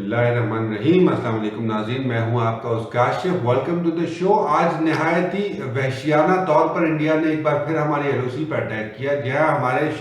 बिस्मिल्लाहिर्रहमानिर्रहीम। अस्सलाम वालेकुम नाज़रीन, मैं हूं आपका उस Kashif. Welcome to the show. आज नहायत ही वहशियाना तौर पर इंडिया ने एक बार फिर हमारी एलओसी पर अटैक किया, जहां हमारे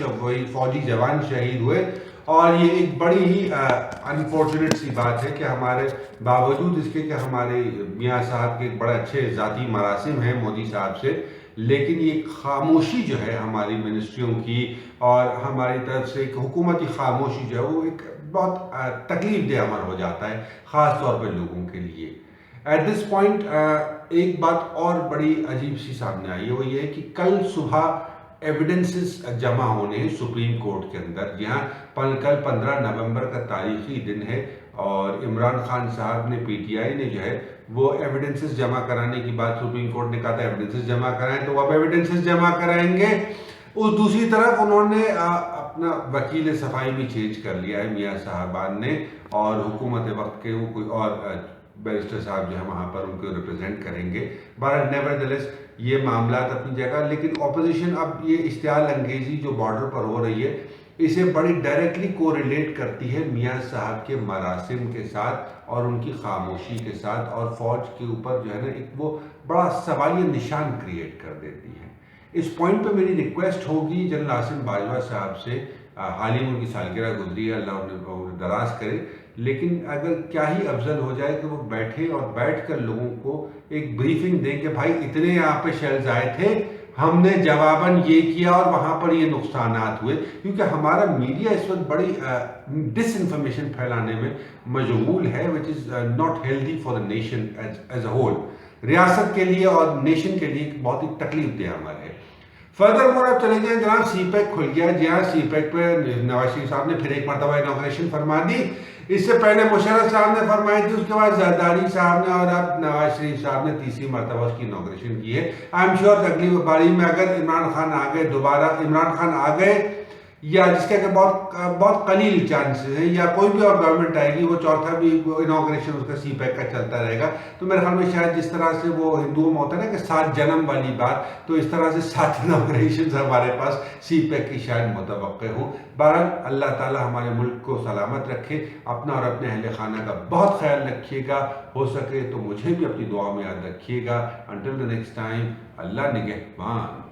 फौजी जवान शहीद हुए। और ये एक बड़ी ही अनफॉर्चुनेट सी बात है कि हमारे बावजूद इसके कि हमारे मियाँ साहब के एक बड़े अच्छे ज़ाती मरासिम हैं मोदी साहब से, लेकिन ये खामोशी जो है हमारी मिनिस्ट्रियों की और हमारी तरफ से एक हुकूमती खामोशी जो है वो एक बहुत तकलीफ दे अमल हो जाता है, ख़ास तौर पर लोगों के लिए। एट दिस पॉइंट एक बात और बड़ी अजीब सी सामने आई है, वो ये है कि कल सुबह एविडेंसेस जमा होने हैं सुप्रीम कोर्ट के अंदर, जहाँ कल 15 नवंबर का तारीखी दिन है और इमरान खान साहब ने, पीटीआई ने जो है वो एविडेंसेस जमा कराने की बात, सुप्रीम कोर्ट ने कहा था एविडेंसेस जमा कराएं, तो अब एविडेंसेस जमा कराएंगे। उस दूसरी तरफ उन्होंने अपना वकील सफाई भी चेंज कर लिया है मियाँ साहबान ने, और हुकूमत वक्त के वो कोई और बैरिस्टर साहब जो है वहाँ पर उनको रिप्रेजेंट करेंगे। बहरहाल नेवरदलेस ये मामला अपनी जगह, लेकिन अपोजिशन अब ये इश्तियाल अंगेजी जो बॉर्डर पर हो रही है इसे बड़ी डायरेक्टली कोरिलेट करती है मियाँ साहब के मरासिम के साथ और उनकी खामोशी के साथ, और फौज के ऊपर जो है ना एक वो बड़ा सवालिया निशान क्रिएट कर देती है। इस पॉइंट पे मेरी रिक्वेस्ट होगी जनरल आसिम बाजवा साहब से, हाल ही में उनकी सालगिरह गुजरी है, अल्लाह उन्हें दराज करे, लेकिन अगर क्या ही अफजल हो जाए कि वो बैठे और बैठ कर लोगों को एक ब्रीफिंग दें कि भाई इतने यहाँ पे शेल्स आए थे, हमने जवाबन ये किया और वहाँ पर ये नुकसानात हुए। क्योंकि हमारा मीडिया इस वक्त बड़ी डिसइंफॉर्मेशन फैलाने में मशगूल है, which is not healthy for the nation as a whole. रियासत के लिए और नेशन के लिए बहुत ही तकलीफ दे अमल है। फर्दर मोर आप चले जाएं जनाब, सीपैक खुल गया, जहाँ सीपैक पे नवाज शरीफ साहब ने फिर एक मरतबा इनॉग्रेशन फरमा दी। इससे पहले मुशर्रफ साहब ने फरमाई थी, उसके बाद जरदारी साहब ने, और अब नवाज शरीफ साहब ने तीसरी मरतबा उसकी इनॉग्रेशन की है। आई एम श्योर अगली बारी में अगर इमरान खान आ गए, दोबारा इमरान खान आ गए, या जिसके कि बहुत कलील चांसेस हैं, या कोई भी और गवर्नमेंट आएगी, वो चौथा भी इनॉग्रेशन उसका सीपैक का चलता रहेगा। तो मेरे ख्याल में शायद जिस तरह से वो हिंदुओं में होता है ना कि 7 जन्म वाली बात, तो इस तरह से 7 इनॉग्रेशन हमारे पास सीपैक की शायद मुतवक्के हो। बहरहाल अल्लाह ताला हमारे मुल्क को सलामत रखे, अपना और अपने अहले खाना का बहुत ख्याल रखिएगा, हो सके तो मुझे भी अपनी दुआ में याद रखिएगा। अंटिल द नेक्स्ट टाइम, अल्लाह निगहबान।